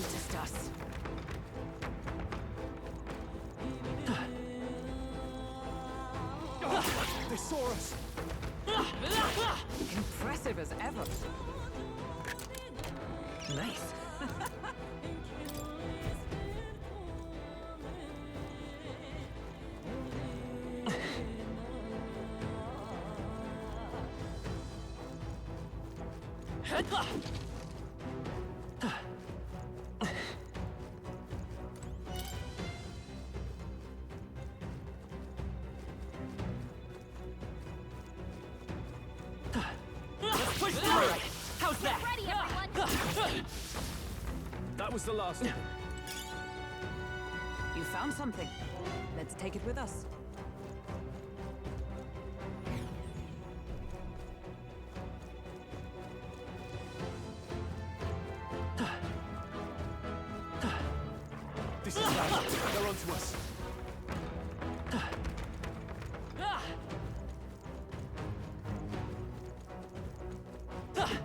noticed us. They saw us! Impressive as ever. Nice. Push through! Alright, how's that? Ready, everyone! That was the last of them. You found something. Let's take it with us. This is bad. They're onto us.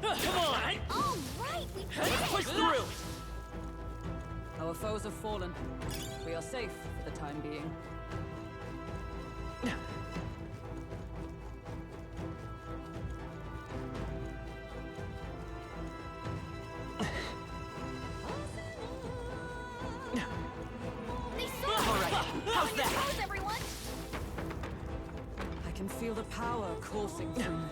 Come on! All right, we did Let's it! push through! Our foes have fallen. We are safe for the time being. They saw us! Alright, how's On your that? toes, everyone! I can feel the power coursing through me.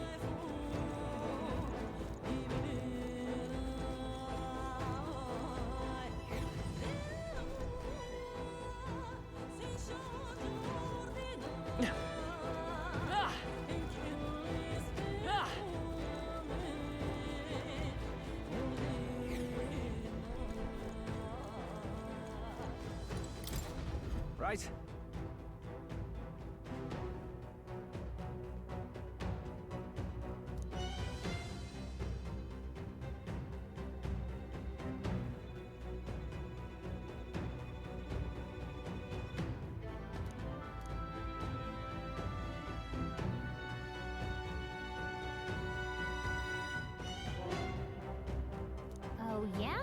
Right? Oh, yeah?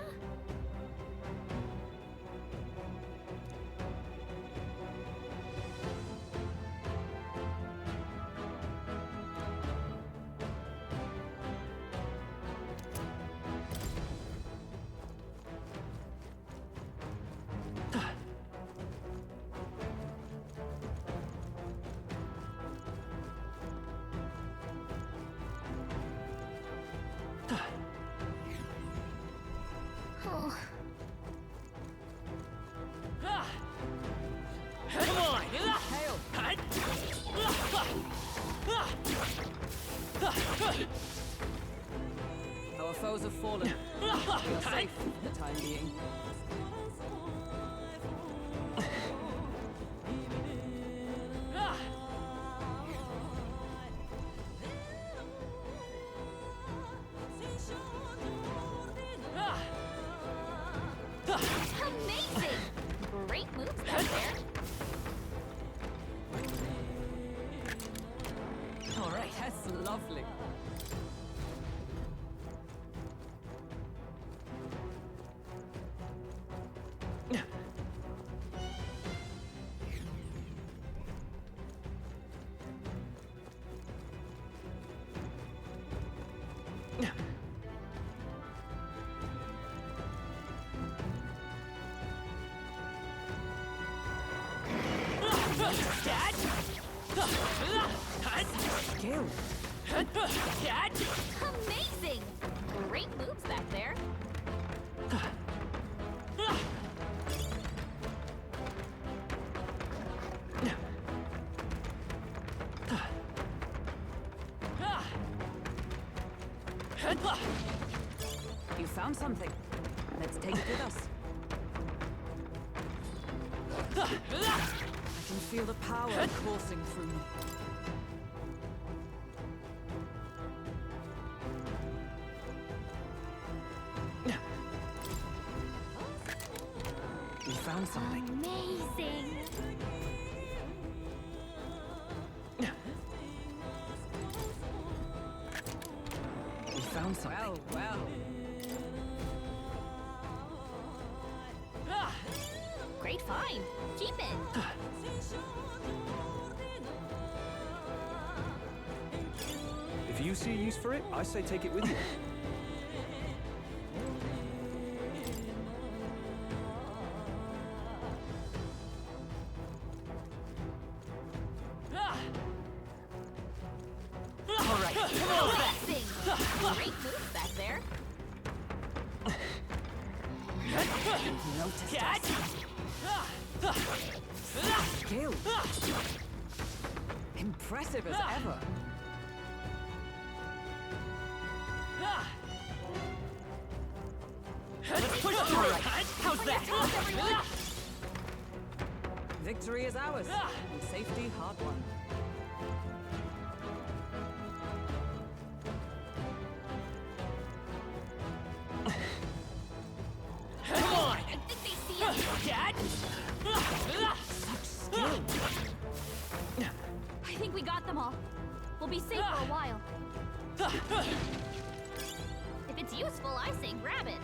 Oh, Come on! Hail! Our foes have fallen. We are safe for the time being. amazing! Great moves back there. Alright, that's lovely. Dad! Skill. Dad! Amazing! Great moves back there. You found something. Let's take it with us. I can feel the power coursing through me. We found something. Amazing! We found something. Well, well. Great find. Keep it. If you see a use for it, I say take it with you. All right, come on back. Thing. Great moves back there. Noticed Catch. us. Skill. Impressive as ever. Let's push through. How's that? Victory is ours, and safety hard won. Come on. I think they see us. Catch. Skill. I think we got them all. We'll be safe for a while. If it's useful, I say grab it.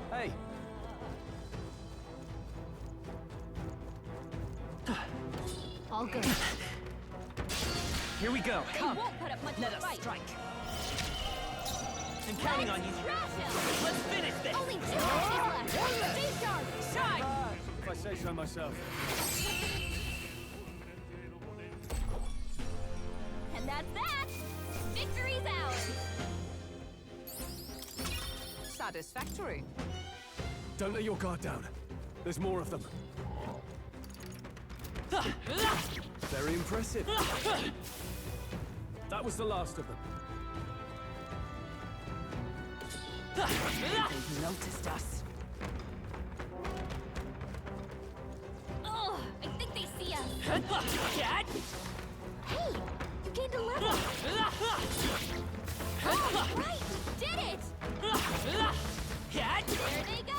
Hey, All good. here we go. They Come. won't put up much Let of a us fight. strike. I'm counting on you. Trash him. Let's finish this. Only 2 matches left. Face guard. Shine. If I say so myself. And that's that. Victory's ours. Satisfactory. Don't let your guard down. There's more of them. Very impressive. That was the last of them. They've noticed us. Ugh, I think they see us. Catch. Hey, you gained a level. Oh, right. Did it. Catch. There they go.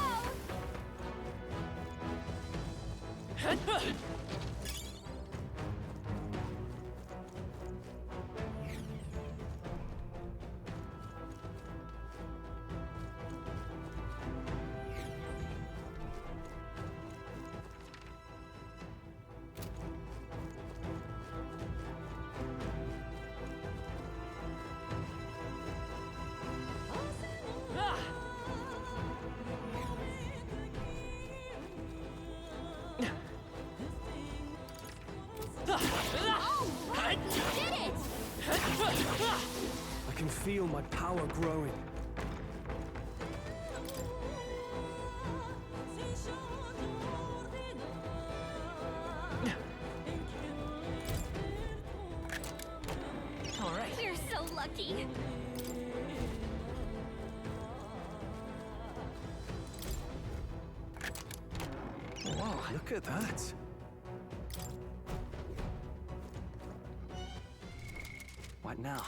Oh, right. You did it. I can feel my power growing. All right. We're so lucky. Whoa, look at that. What now?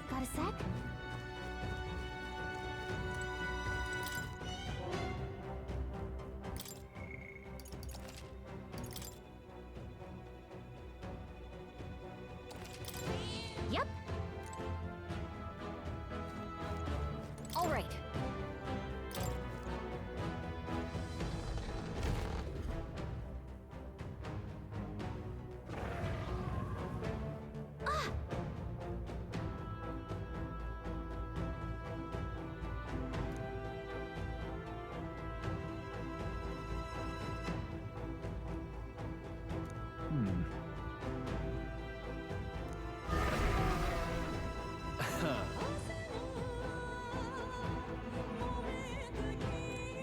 Got a sec? Yep. All right.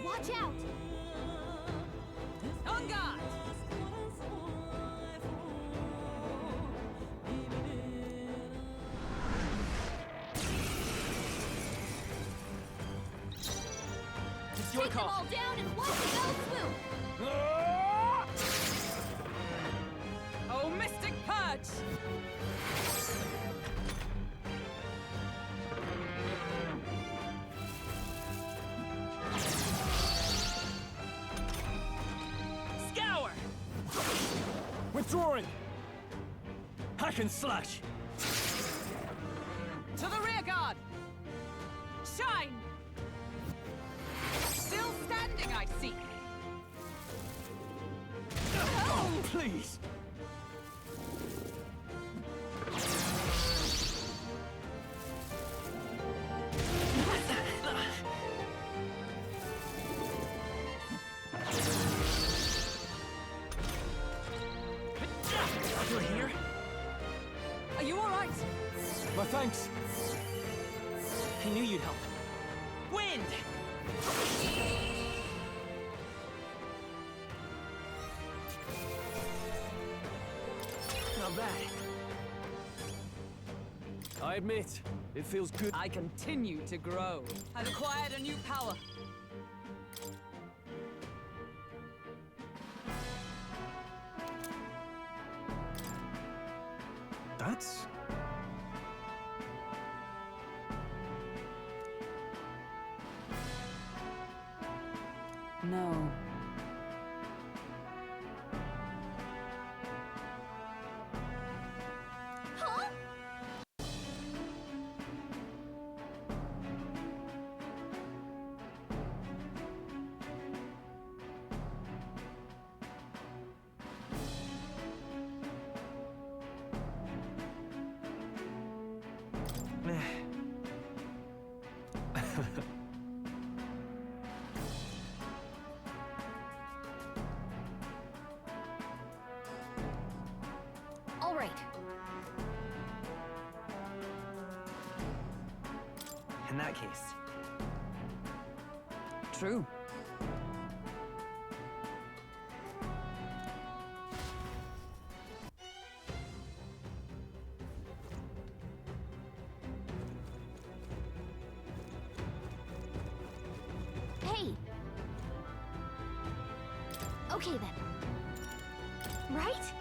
Watch out! On guard! It's your Take them call. all down and watch the bell swoop! Oh, Mystic Purge! Scour! Withdrawing! Hack and slash! To the rear guard! Shine! Still standing, I see. Oh, please! You're here? Are you all right? My thanks. I knew you'd help. Wind! Not bad. I admit, it feels good. I continue to grow. I've acquired a new power. That's... No. Huh? All right. In that case, True. Hey. Okay then. Right?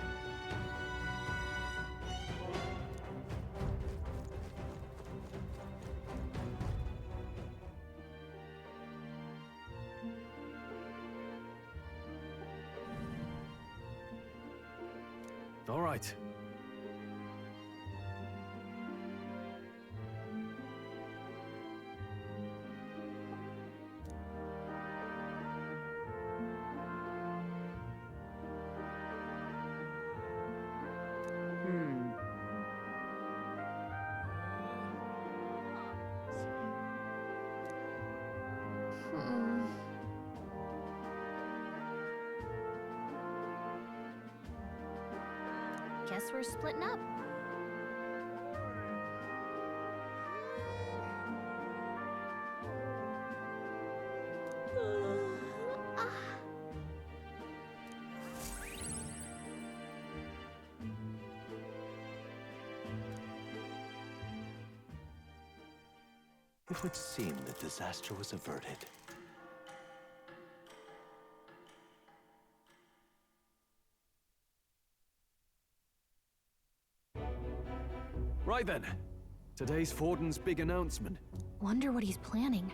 All right. Hmm. Guess we're splitting up. It would seem that disaster was averted. Right then. Today's Forden's big announcement. Wonder what he's planning.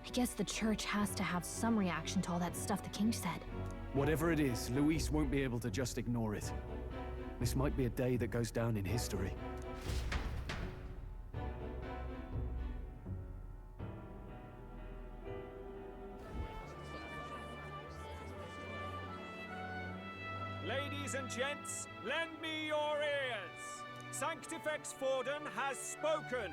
I guess the church has to have some reaction to all that stuff the king said. Whatever it is, Luis won't be able to just ignore it. This might be a day that goes down in history. Ladies and gents, lend me your ears. Sanctifex Forden has spoken.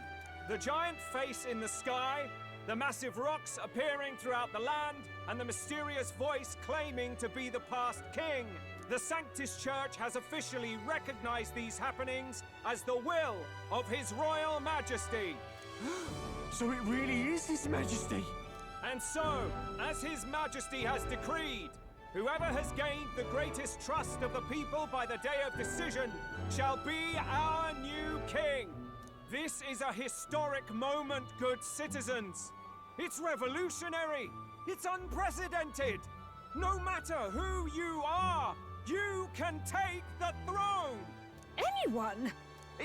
The giant face in the sky, the massive rocks appearing throughout the land, and the mysterious voice claiming to be the past king. The Sanctus Church has officially recognized these happenings as the will of His Royal Majesty. So it really is His Majesty! And so, as His Majesty has decreed, whoever has gained the greatest trust of the people by the day of decision shall be our new king. This is a historic moment, good citizens. It's revolutionary. It's unprecedented. No matter who you are, you can take the throne. Anyone?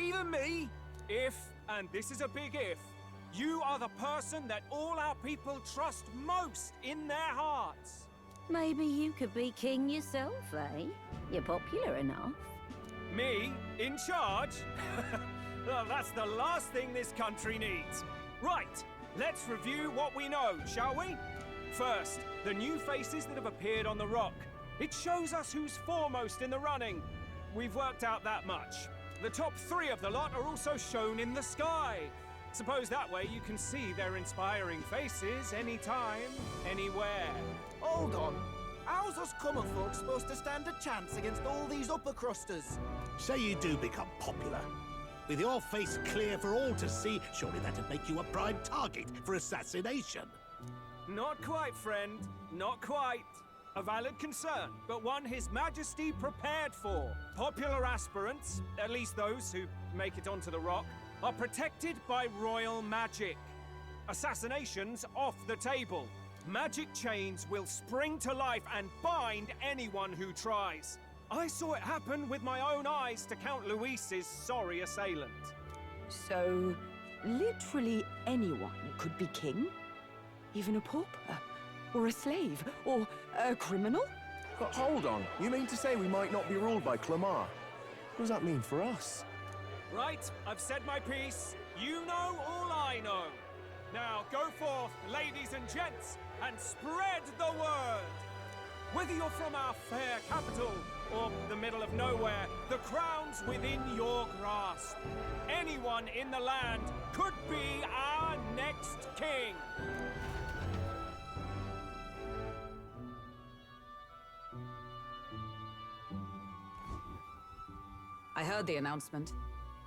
Even me. If, and this is a big if, you are the person that all our people trust most in their hearts. Maybe you could be king yourself, eh? You're popular enough. Me? In charge? Well, that's the last thing this country needs. Right, let's review what we know, shall we? First, the new faces that have appeared on the rock. It shows us who's foremost in the running. We've worked out that much. The top 3 of the lot are also shown in the sky. Suppose that way you can see their inspiring faces anytime, anywhere. Hold on. How's us common folk supposed to stand a chance against all these upper crusters? Say you do become popular. With your face clear for all to see, surely that'd make you a prime target for assassination. Not quite, friend. Not quite. A valid concern, but one His Majesty prepared for. Popular aspirants, at least those who make it onto the rock, are protected by royal magic. Assassinations off the table. Magic chains will spring to life and bind anyone who tries. I saw it happen with my own eyes to Count Luis's sorry assailant. So, literally anyone could be king? Even a pauper? Or a slave? Or a criminal? But hold on, you mean to say we might not be ruled by Clamar? What does that mean for us? Right, I've said my piece. You know all I know. Now go forth, ladies and gents, and spread the word. Whether you're from our fair capital or the middle of nowhere, the crown's within your grasp. Anyone in the land could be our next king. I heard the announcement.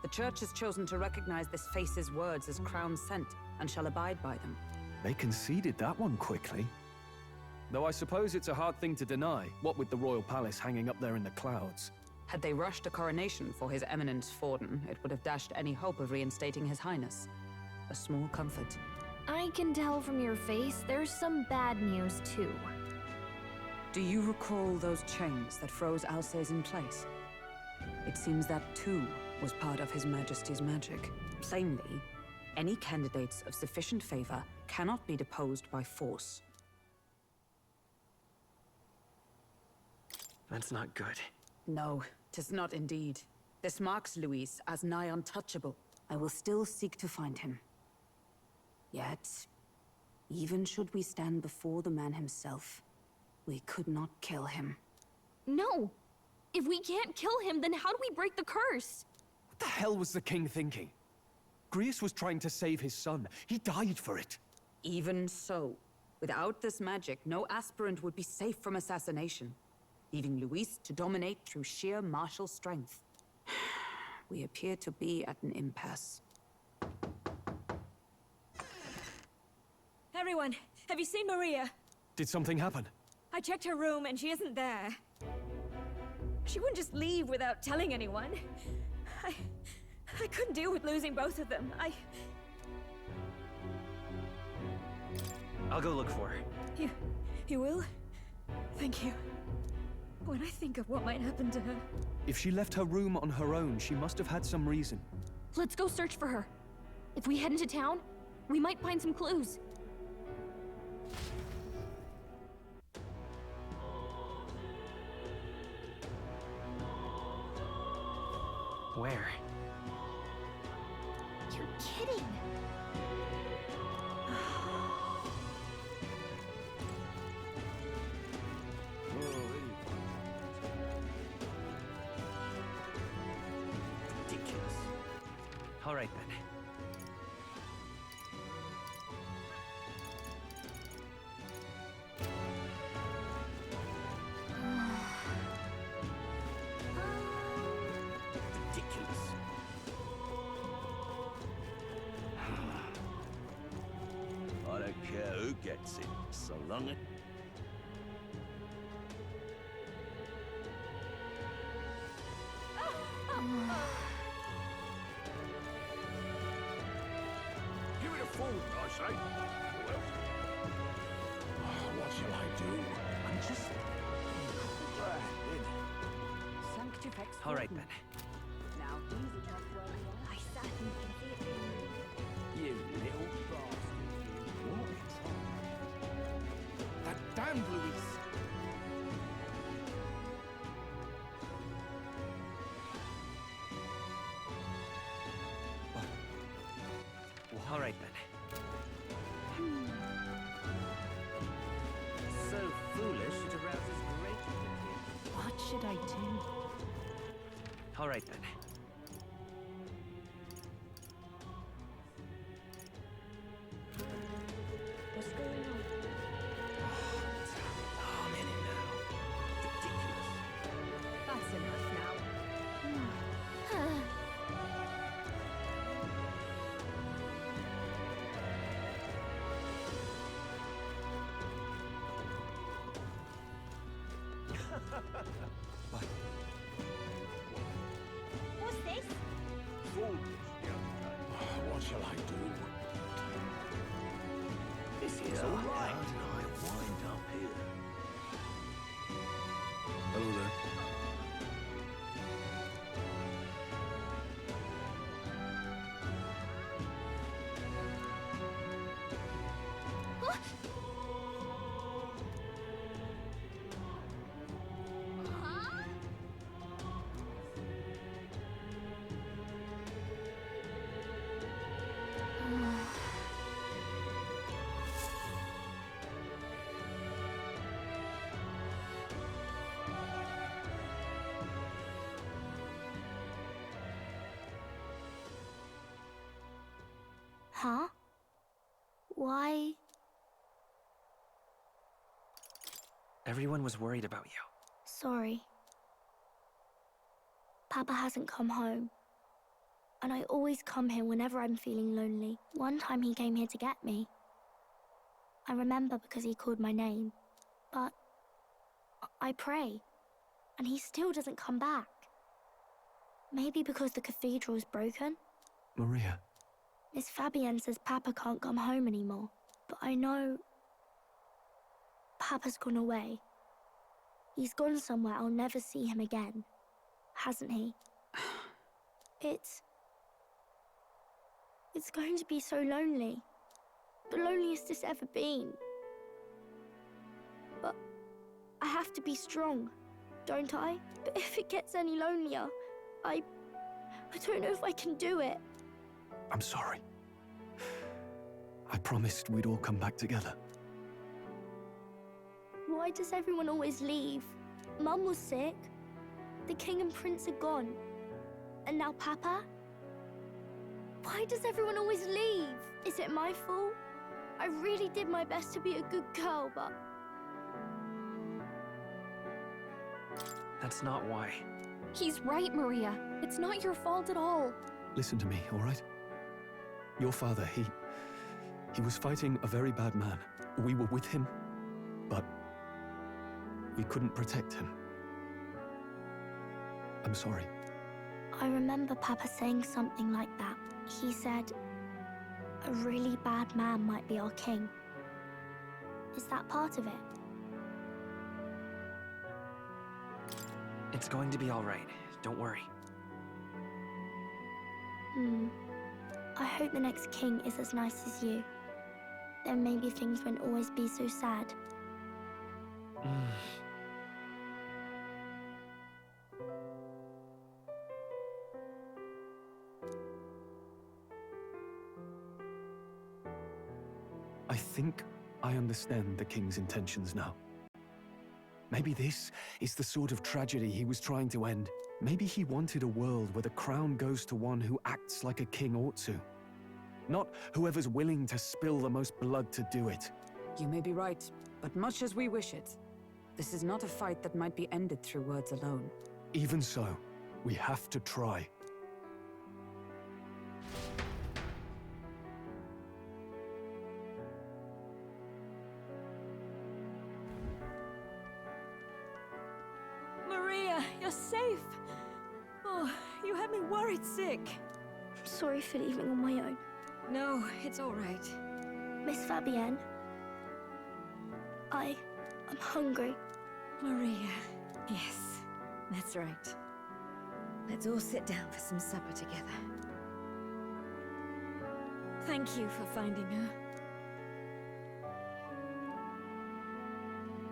The church has chosen to recognize this face's words as crown sent and shall abide by them. They conceded that one quickly. Though I suppose it's a hard thing to deny, what with the royal palace hanging up there in the clouds. Had they rushed a coronation for His Eminence Forden, it would have dashed any hope of reinstating His Highness. A small comfort. I can tell from your face there's some bad news too. Do you recall those chains that froze Alces in place? It seems that too was part of His Majesty's magic. Plainly, any candidates of sufficient favor cannot be deposed by force. That's not good. No, 'tis not indeed. This marks Luis as nigh untouchable. I will still seek to find him. Yet, even should we stand before the man himself, we could not kill him. No! If we can't kill him, then how do we break the curse? What the hell was the king thinking? Grius was trying to save his son. He died for it. Even so, without this magic, no aspirant would be safe from assassination, leaving Luis to dominate through sheer martial strength. We appear to be at an impasse. Everyone, have you seen Maria? Did something happen? I checked her room and she isn't there. She wouldn't just leave without telling anyone. I couldn't deal with losing both of them. I'll go look for her. You will? Thank you. When I think of what might happen to her... If she left her room on her own, she must have had some reason. Let's go search for her. If we head into town, we might find some clues. Where? You're kidding. Ridiculous. All right then. Ridiculous. I don't care who gets it, so long as... Give it a fold, I say. What shall I do? I'm just... Sanctifex. All right then. Now he's trustworthy. I certainly can see it being... You little bastard. What? That damned Luis. All right then. So foolish it arouses great pity. What should I do? All right then. What's going on? I'm in it now. Ridiculous. That's enough now. What's this? What shall I do? This is all right. How did I wind up here? Hello there. Huh? Why? Everyone was worried about you. Sorry. Papa hasn't come home. And I always come here whenever I'm feeling lonely. One time he came here to get me. I remember because he called my name. But I pray, and he still doesn't come back. Maybe because the cathedral's broken? Maria. Miss Fabienne says Papa can't come home anymore. But I know... Papa's gone away. He's gone somewhere I'll never see him again. Hasn't he? It's going to be so lonely. The loneliest it's ever been. But I have to be strong, don't I? But if it gets any lonelier, I don't know if I can do it. I'm sorry. I promised we'd all come back together. Why does everyone always leave? Mum was sick. The king and prince are gone. And now Papa? Why does everyone always leave? Is it my fault? I really did my best to be a good girl, but... That's not why. He's right, Maria. It's not your fault at all. Listen to me, all right? Your father, he was fighting a very bad man. We were with him, but we couldn't protect him. I'm sorry. I remember Papa saying something like that. He said, a really bad man might be our king. Is that part of it? It's going to be all right. Don't worry. I hope the next king is as nice as you. Then maybe things won't always be so sad. I think I understand the king's intentions now. Maybe this is the sort of tragedy he was trying to end. Maybe he wanted a world where the crown goes to one who acts like a king ought to. Not whoever's willing to spill the most blood to do it. You may be right, but much as we wish it, this is not a fight that might be ended through words alone. Even so, we have to try. Maria, you're safe! Oh, you had me worried sick. Sorry for leaving on my own. No, it's all right. Miss Fabienne, I'm hungry. Maria, yes, that's right. Let's all sit down for some supper together. Thank you for finding her.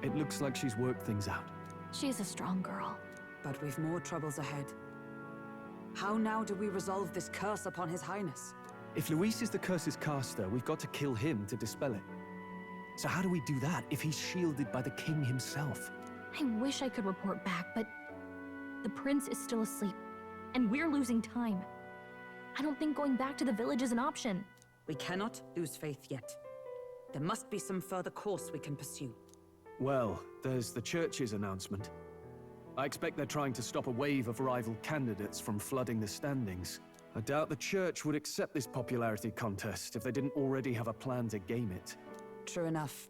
It looks like she's worked things out. She's a strong girl. But we've more troubles ahead. How now do we resolve this curse upon His Highness? If Luis is the curse's caster, we've got to kill him to dispel it. So how do we do that if he's shielded by the king himself? I wish I could report back, but the prince is still asleep, and we're losing time. I don't think going back to the village is an option. We cannot lose faith yet. There must be some further course we can pursue. Well, there's the church's announcement. I expect they're trying to stop a wave of rival candidates from flooding the standings. I doubt the church would accept this popularity contest if they didn't already have a plan to game it. True enough.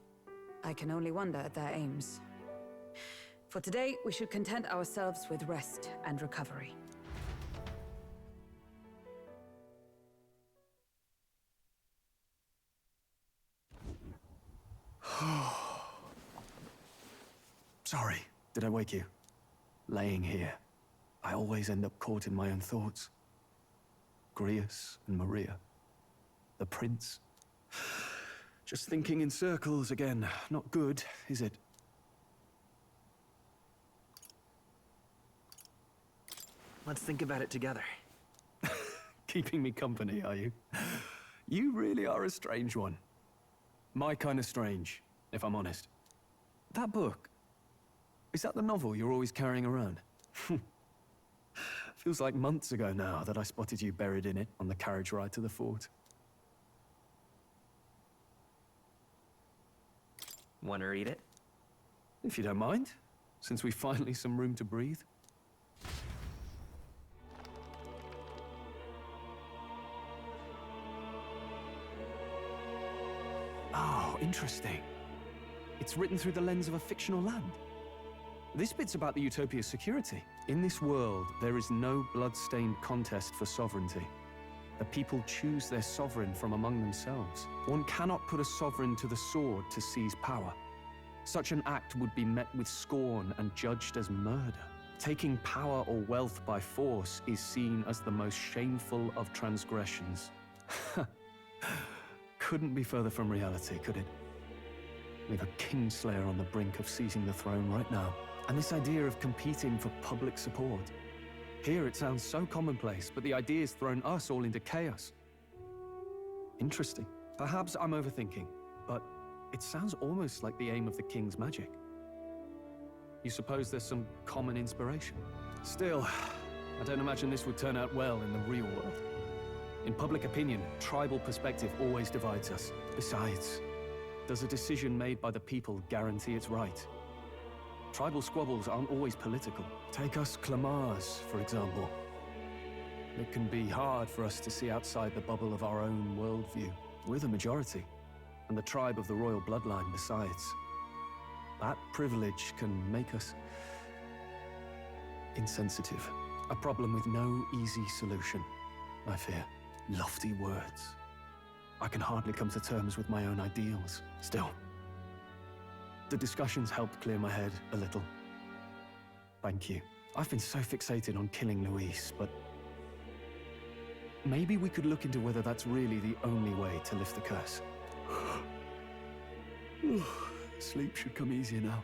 I can only wonder at their aims. For today, we should content ourselves with rest and recovery. Sorry, did I wake you? Laying here, I always end up caught in my own thoughts. Grius and Maria. The prince. Just thinking in circles again. Not good, is it? Let's think about it together. Keeping me company, are you? You really are a strange one. My kind of strange, if I'm honest. That book, is that the novel you're always carrying around? Feels like months ago now that I spotted you buried in it on the carriage ride to the fort. Want to read it? If you don't mind, since we've finally some room to breathe. Oh, interesting. It's written through the lens of a fictional land. This bit's about the Utopia's security. In this world, there is no blood-stained contest for sovereignty. The people choose their sovereign from among themselves. One cannot put a sovereign to the sword to seize power. Such an act would be met with scorn and judged as murder. Taking power or wealth by force is seen as the most shameful of transgressions. Couldn't be further from reality, could it? We've a kingslayer on the brink of seizing the throne right now. And this idea of competing for public support. Here it sounds so commonplace, but the idea's thrown us all into chaos. Interesting. Perhaps I'm overthinking, but it sounds almost like the aim of the king's magic. You suppose there's some common inspiration? Still, I don't imagine this would turn out well in the real world. In public opinion, tribal perspective always divides us. Besides, does a decision made by the people guarantee it's right? Tribal squabbles aren't always political. Take us Clamars, for example. It can be hard for us to see outside the bubble of our own worldview. We're the majority, and the tribe of the royal bloodline besides. That privilege can make us insensitive. A problem with no easy solution, I fear. Lofty words. I can hardly come to terms with my own ideals. Still, the discussions helped clear my head a little. Thank you. I've been so fixated on killing Luis, but maybe we could look into whether that's really the only way to lift the curse. Sleep should come easier now.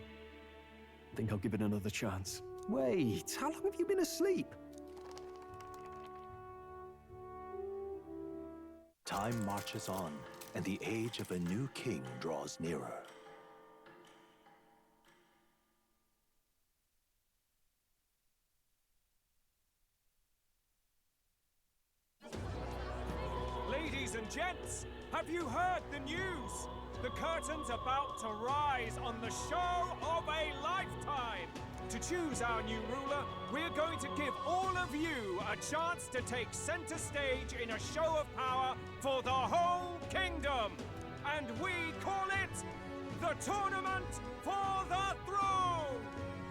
I think I'll give it another chance. Wait, how long have you been asleep? Time marches on, and the age of a new king draws nearer. Ladies and gents, have you heard the news? The curtain's about to rise on the show of a lifetime. To choose our new ruler, we're going to give all of you a chance to take center stage in a show of power for the whole kingdom. And we call it the Tournament for the Throne!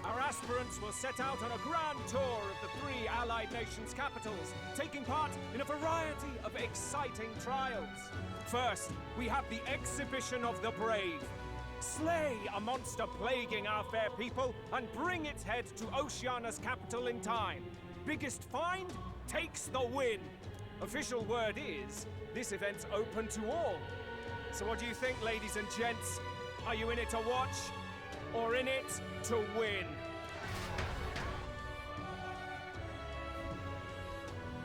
Our aspirants will set out on a grand tour of the 3 allied nations' capitals, taking part in a variety of exciting trials. First, we have the Exhibition of the Brave. Slay a monster plaguing our fair people and bring its head to Oceania's capital in time. Biggest find takes the win. Official word is, this event's open to all. So what do you think, ladies and gents? Are you in it to watch, or in it to win?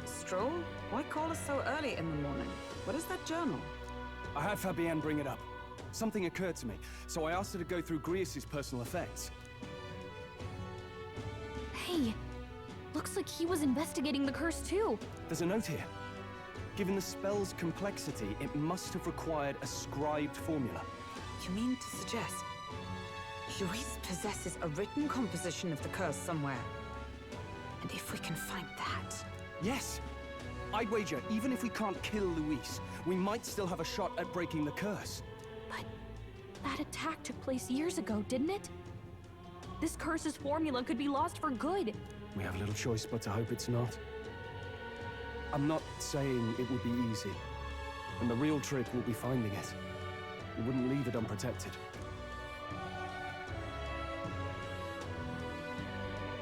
Stroll? Why call us so early in the morning? What is that journal? I had Fabienne bring it up. Something occurred to me, so I asked her to go through Grius' personal effects. Hey, looks like he was investigating the curse too. There's a note here. Given the spell's complexity, it must have required a scribed formula. You mean to suggest Luis possesses a written composition of the curse somewhere? And if we can find that... Yes! I'd wager, even if we can't kill Luis, we might still have a shot at breaking the curse. But that attack took place years ago, didn't it? This curse's formula could be lost for good. We have little choice but to hope it's not. I'm not saying it would be easy, and the real trick will be finding it. We wouldn't leave it unprotected.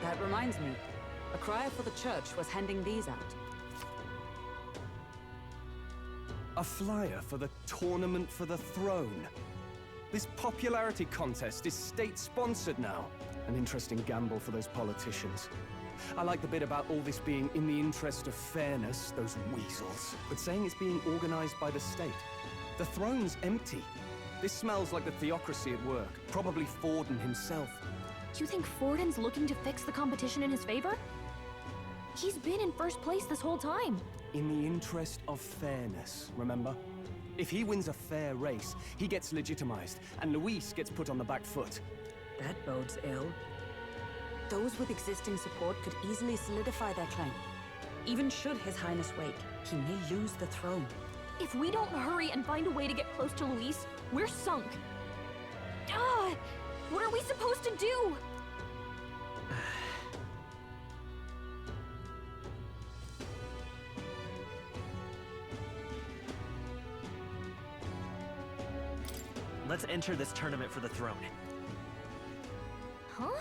That reminds me. A crier for the church was handing these out. A flyer for the Tournament for the Throne. This popularity contest is state-sponsored now. An interesting gamble for those politicians. I like the bit about all this being in the interest of fairness, those weasels. But saying it's being organized by the state. The throne's empty. This smells like the theocracy at work. Probably Forden himself. You think Forden's looking to fix the competition in his favor? He's been in first place this whole time. In the interest of fairness, remember? If he wins a fair race, he gets legitimized, and Luis gets put on the back foot. That bodes ill. Those with existing support could easily solidify their claim. Even should His Highness wake, he may lose the throne. If we don't hurry and find a way to get close to Luis, we're sunk. What are we supposed to do? Let's enter this tournament for the throne. Huh?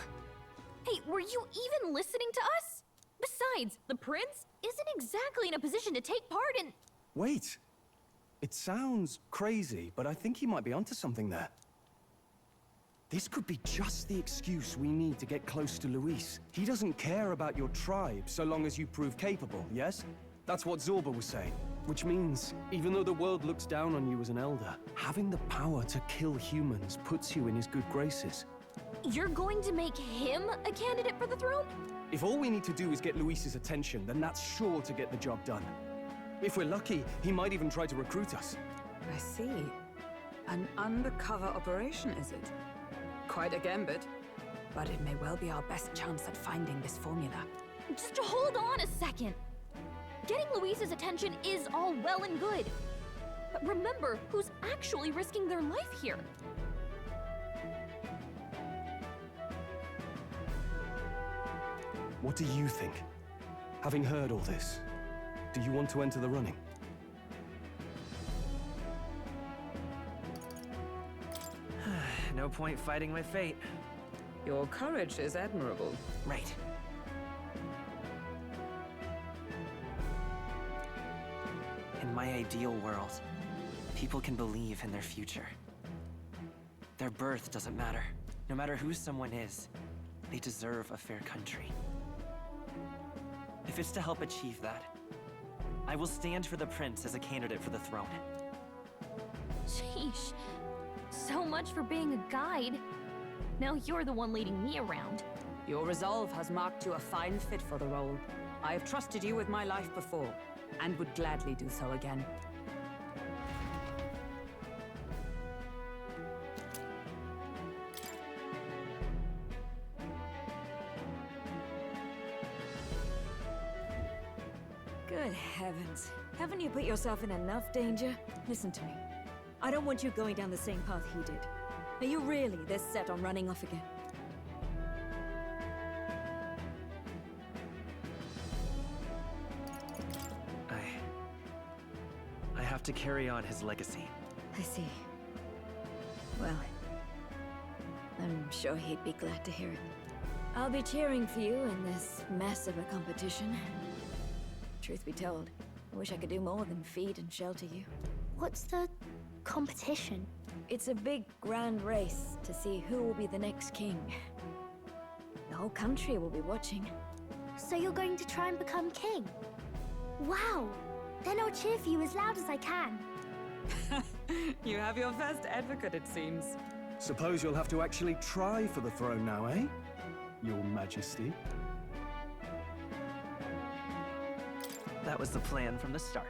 Hey, were you even listening to us? Besides, the prince isn't exactly in a position to take part in... Wait. It sounds crazy, but I think he might be onto something there. This could be just the excuse we need to get close to Luis. He doesn't care about your tribe so long as you prove capable, yes? That's what Zorba was saying. Which means, even though the world looks down on you as an elder, having the power to kill humans puts you in his good graces. You're going to make him a candidate for the throne? If all we need to do is get Luis's attention, then that's sure to get the job done. If we're lucky, he might even try to recruit us. I see. An undercover operation, is it? Quite a gambit. But it may well be our best chance at finding this formula. Just hold on a second. Getting Luis's attention is all well and good. But remember who's actually risking their life here. What do you think? Having heard all this, do you want to enter the running? No point fighting my fate. Your courage is admirable. Right. In my ideal world, people can believe in their future. Their birth doesn't matter. No matter who someone is, they deserve a fair country. If it's to help achieve that, I will stand for the prince as a candidate for the throne. Sheesh. So much for being a guide. Now you're the one leading me around. Your resolve has marked you a fine fit for the role. I have trusted you with my life before, and would gladly do so again. Good heavens. Haven't you put yourself in enough danger? Listen to me. I don't want you going down the same path he did. Are you really this set on running off again? I have to carry on his legacy. I see. Well, I'm sure he'd be glad to hear it. I'll be cheering for you in this mess of a competition. Truth be told, I wish I could do more than feed and shelter you. What's the competition? It's a big, grand race to see who will be the next king. The whole country will be watching. So you're going to try and become king? Wow! Then I'll cheer for you as loud as I can. You have your first advocate, it seems. Suppose you'll have to actually try for the throne now, eh? Your Majesty. That was the plan from the start.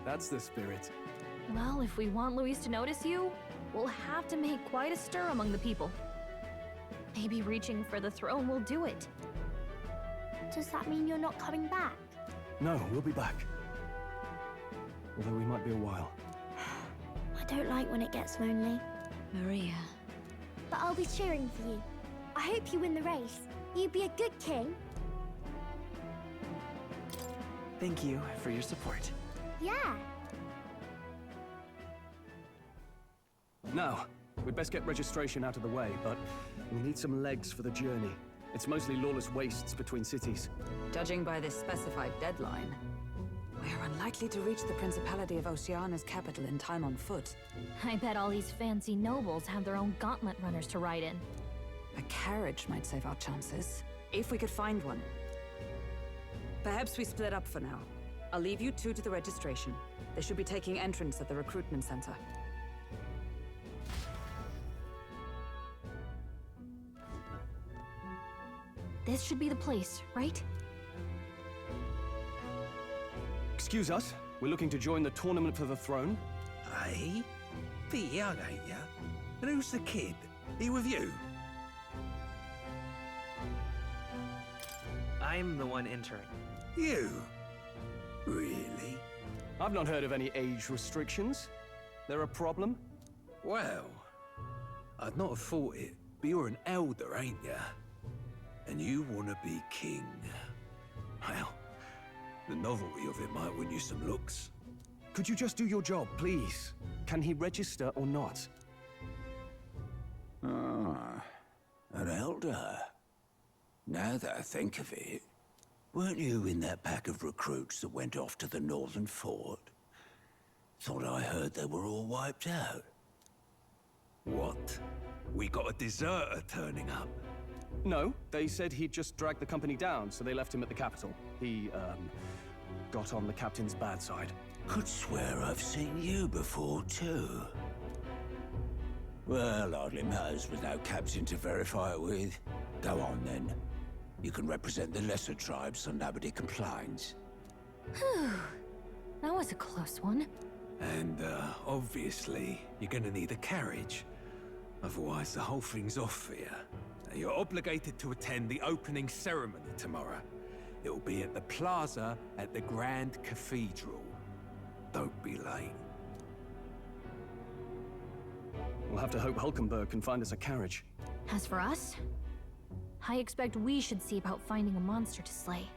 That's the spirit. Well, if we want Luis to notice you, we'll have to make quite a stir among the people. Maybe reaching for the throne will do it. Does that mean you're not coming back? No, we'll be back. Although we might be a while. I don't like when it gets lonely. Maria. But I'll be cheering for you. I hope you win the race. You'd be a good king. Thank you for your support. Yeah. Now, we'd best get registration out of the way, but we need some legs for the journey. It's mostly lawless wastes between cities. Judging by this specified deadline, we're unlikely to reach the Principality of Oceana's capital in time on foot. I bet all these fancy nobles have their own gauntlet runners to ride in. A carriage might save our chances, if we could find one. Perhaps we split up for now. I'll leave you two to the registration. They should be taking entrance at the recruitment center. This should be the place, right? Excuse us, we're looking to join the tournament for the throne. Hey? Bit young, ain't ya? And who's the kid? He with you? I'm the one entering. You? Really? I've not heard of any age restrictions. There a problem? Well, I'd not have thought it, but you're an elder, ain't ya? And you want to be king. Well, the novelty of it might win you some looks. Could you just do your job, please? Can he register or not? Ah, an elder. Now that I think of it, weren't you in that pack of recruits that went off to the northern fort? Thought I heard they were all wiped out. What? We got a deserter turning up? No, they said he'd just dragged the company down, so they left him at the capital. He, got on the captain's bad side. Could swear I've seen you before, too. Well, hardly matters with no captain to verify it with. Go on, then. You can represent the lesser tribes so nobody complains. Whew. That was a close one. And, obviously, you're gonna need a carriage. Otherwise, the whole thing's off for you. Now, you're obligated to attend the opening ceremony tomorrow. It'll be at the plaza at the Grand Cathedral. Don't be late. We'll have to hope Hulkenberg can find us a carriage. As for us, I expect we should see about finding a monster to slay.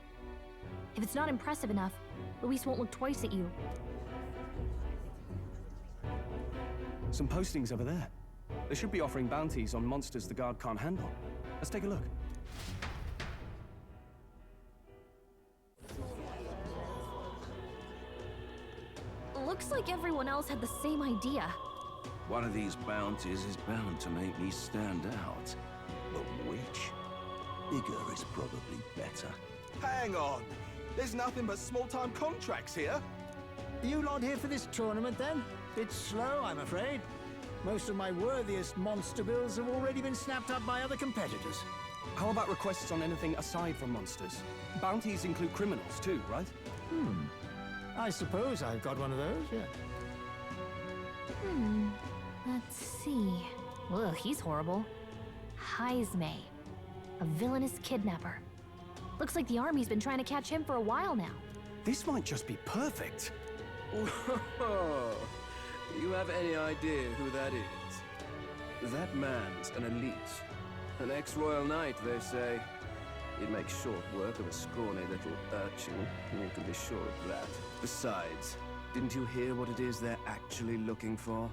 If it's not impressive enough, Luis won't look twice at you. Some postings over there. They should be offering bounties on monsters the guard can't handle. Let's take a look. Looks like everyone else had the same idea. One of these bounties is bound to make me stand out. But which? Bigger is probably better. Hang on! There's nothing but small-time contracts here. You lot here for this tournament, then? Bit slow, I'm afraid. Most of my worthiest monster bills have already been snapped up by other competitors. How about requests on anything aside from monsters? Bounties include criminals too, right? I suppose I've got one of those, yeah. Let's see. Ugh, he's horrible. Heisme. A villainous kidnapper. Looks like the army's been trying to catch him for a while now. This might just be perfect. Whoa. You have any idea who that is? That man's an elite. An ex-royal knight, they say. He'd make short work of a scrawny little urchin, you can be sure of that. Besides, didn't you hear what it is they're actually looking for?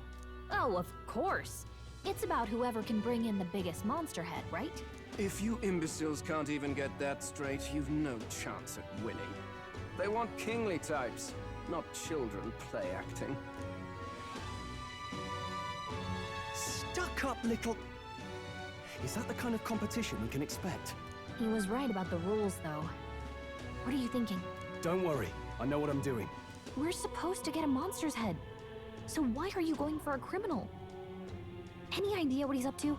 Oh, of course. It's about whoever can bring in the biggest monster head, right? If you imbeciles can't even get that straight, you've no chance at winning. They want kingly types, not children play acting. Stuck-up little... Is that the kind of competition we can expect? He was right about the rules, though. What are you thinking? Don't worry, I know what I'm doing. We're supposed to get a monster's head. So why are you going for a criminal? Any idea what he's up to?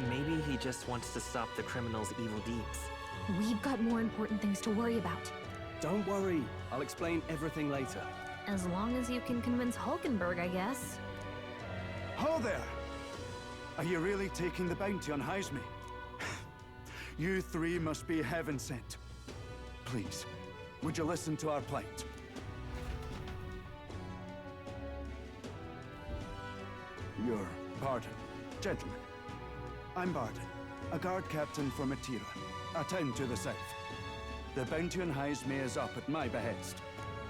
Maybe he just wants to stop the criminal's evil deeds. We've got more important things to worry about. Don't worry, I'll explain everything later. As long as you can convince Hulkenberg, I guess. Ho there! Are you really taking the bounty on Heisme? You three must be heaven sent. Please, would you listen to our plight? Your pardon, gentlemen. I'm Barton, a guard captain for Matira, a town to the south. The bounty on Heisme is up at my behest.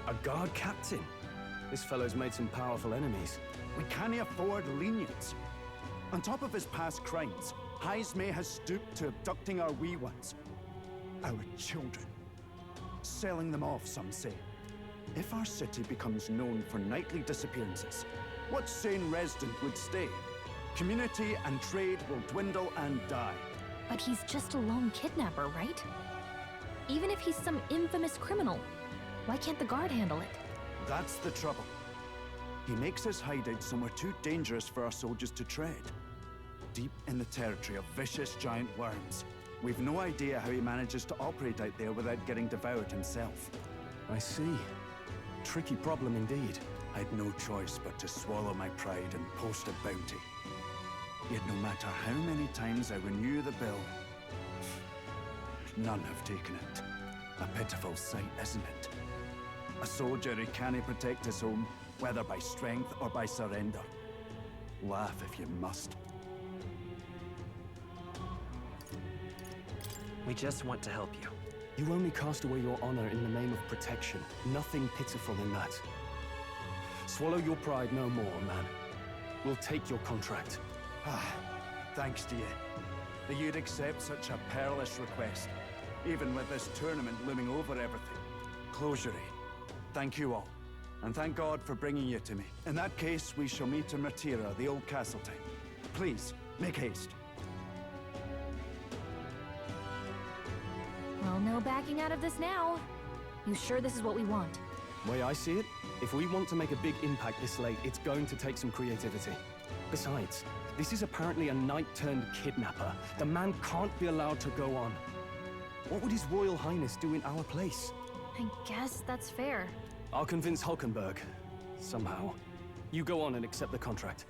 A guard captain? This fellow's made some powerful enemies. We can't afford lenience. On top of his past crimes, Heisme has stooped to abducting our wee ones. Our children. Selling them off, some say. If our city becomes known for nightly disappearances, what sane resident would stay? Community and trade will dwindle and die. But he's just a lone kidnapper, right? Even if he's some infamous criminal, why can't the guard handle it? That's the trouble. He makes his hideout somewhere too dangerous for our soldiers to tread. Deep in the territory of vicious giant worms. We've no idea how he manages to operate out there without getting devoured himself. I see. Tricky problem indeed. I'd no choice but to swallow my pride and post a bounty. Yet no matter how many times I renew the bill, none have taken it. A pitiful sight, isn't it? A soldier who can't protect his home, whether by strength or by surrender. Laugh if you must. We just want to help you. You only cast away your honor in the name of protection. Nothing pitiful in that. Swallow your pride no more, man. We'll take your contract. Thanks to you. That you'd accept such a perilous request, even with this tournament looming over everything. Closure. Thank you all, and thank God for bringing you to me. In that case, we shall meet in Matira, the old castle town. Please, make haste. Well, no backing out of this now. You sure this is what we want? Way I see it, if we want to make a big impact this late, it's going to take some creativity. Besides, this is apparently a knight-turned-kidnapper. The man can't be allowed to go on. What would His Royal Highness do in our place? I guess that's fair. I'll convince Hulkenberg. Somehow. You go on and accept the contract.